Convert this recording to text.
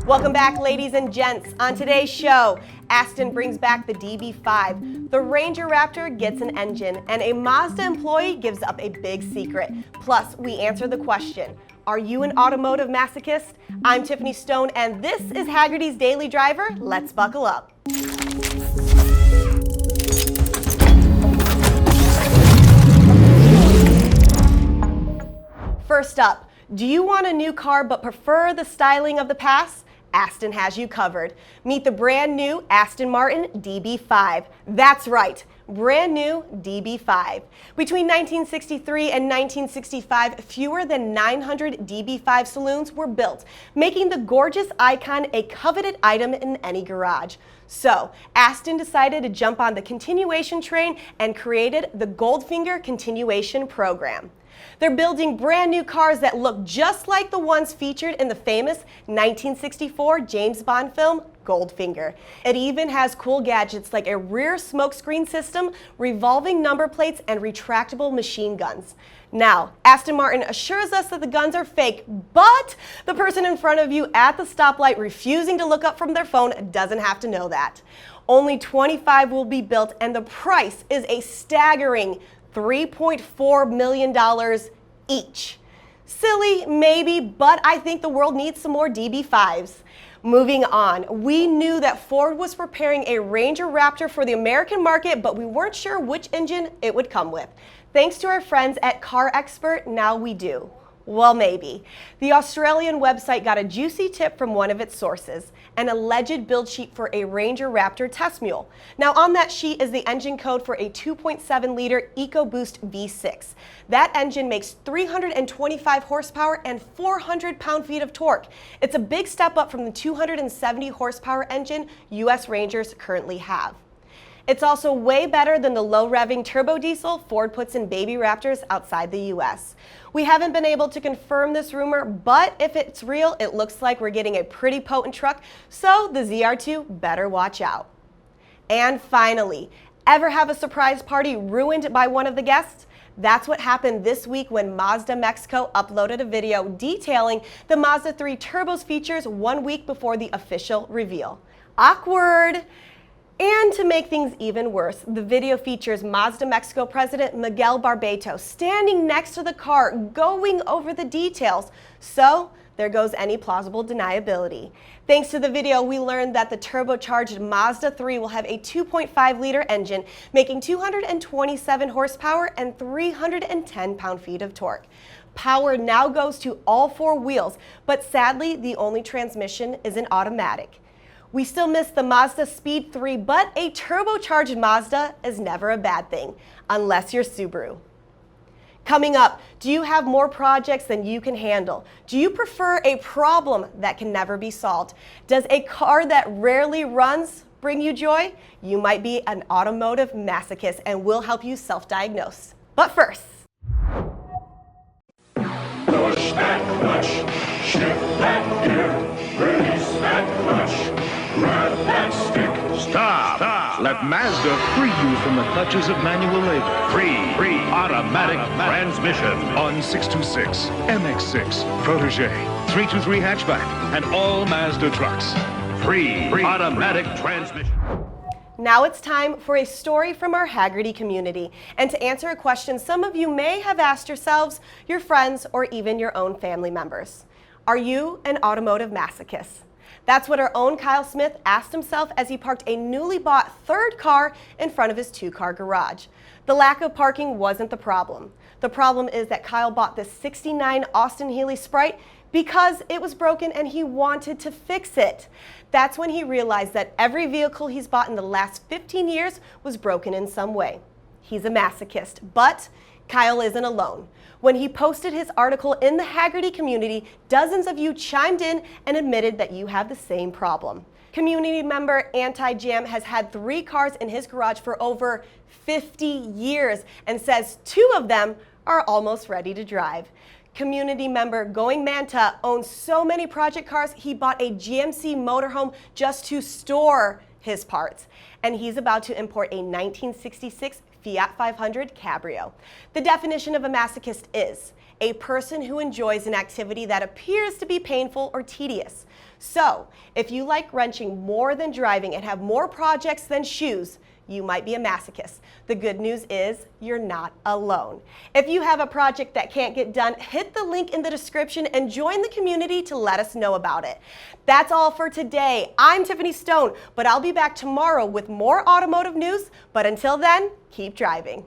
Welcome back, ladies and gents. On today's show, Aston brings back the DB5, the Ranger Raptor gets an engine, and a Mazda employee gives up a big secret. Plus, we answer the question, are you an automotive masochist? I'm Tiffany Stone, and this is Hagerty's Daily Driver. Let's buckle up. First up, do you want a new car but prefer the styling of the past? Aston has you covered. Meet the brand new Aston Martin DB5. That's right, brand new DB5. Between 1963 and 1965, fewer than 900 DB5 saloons were built, making the gorgeous icon a coveted item in any garage. So, Aston decided to jump on the continuation train and created the Goldfinger Continuation Program. They're building brand new cars that look just like the ones featured in the famous 1964 James Bond film, Goldfinger. It even has cool gadgets like a rear smokescreen system, revolving number plates, and retractable machine guns. Now, Aston Martin assures us that the guns are fake, but the person in front of you at the stoplight refusing to look up from their phone doesn't have to know that. Only 25 will be built, and the price is a staggering $3.4 million each. Silly, maybe, but I think the world needs some more DB5s. Moving on, we knew that Ford was preparing a Ranger Raptor for the American market, but we weren't sure which engine it would come with. Thanks to our friends at Car Expert, now we do. Well, maybe. The Australian website got a juicy tip from one of its sources, an alleged build sheet for a Ranger Raptor test mule. Now on that sheet is the engine code for a 2.7-liter EcoBoost V6. That engine makes 325 horsepower and 400 pound-feet of torque. It's a big step up from the 270 horsepower engine US Rangers currently have. It's also way better than the low-revving turbo diesel Ford puts in baby Raptors outside the US. We haven't been able to confirm this rumor, but if it's real, it looks like we're getting a pretty potent truck, so the ZR2 better watch out. And finally, ever have a surprise party ruined by one of the guests? That's what happened this week when Mazda Mexico uploaded a video detailing the Mazda3 Turbo's features 1 week before the official reveal. Awkward! And to make things even worse, the video features Mazda Mexico President Miguel Barbato standing next to the car going over the details. So there goes any plausible deniability. Thanks to the video, we learned that the turbocharged Mazda 3 will have a 2.5-liter engine, making 227 horsepower and 310 pound-feet of torque. Power now goes to all four wheels, but sadly, the only transmission is an automatic. We still miss the Mazda Speed 3, but a turbocharged Mazda is never a bad thing, unless you're Subaru. Coming up, do you have more projects than you can handle? Do you prefer a problem that can never be solved? Does a car that rarely runs bring you joy? You might be an automotive masochist, and we'll help you self-diagnose. But first, push that clutch, shift that gear, release that clutch. Grab that stick. Stop. Let Mazda free you from the clutches of manual labor. Free automatic transmission on 626, MX6, Protege, 323 hatchback, and all Mazda trucks. Free automatic transmission. Now it's time for a story from our Hagerty community, and to answer a question some of you may have asked yourselves, your friends, or even your own family members. Are you an automotive masochist? That's what our own Kyle Smith asked himself as he parked a newly bought third car in front of his two-car garage. The lack of parking wasn't the problem. The problem is that Kyle bought this '69 Austin Healey Sprite because it was broken and he wanted to fix it. That's when he realized that every vehicle he's bought in the last 15 years was broken in some way. He's a masochist, but Kyle isn't alone. When he posted his article in the Hagerty community, dozens of you chimed in and admitted that you have the same problem. Community member Anti-Jam has had 3 cars in his garage for over 50 years and says 2 of them are almost ready to drive. Community member Going Manta owns so many project cars, he bought a GMC motorhome just to store his parts. And he's about to import a 1966 Fiat 500 Cabrio. The definition of a masochist is a person who enjoys an activity that appears to be painful or tedious. So, if you like wrenching more than driving and have more projects than shoes, you might be a masochist. The good news is you're not alone. If you have a project that can't get done, hit the link in the description and join the community to let us know about it. That's all for today. I'm Tiffany Stone, but I'll be back tomorrow with more automotive news. But until then, keep driving.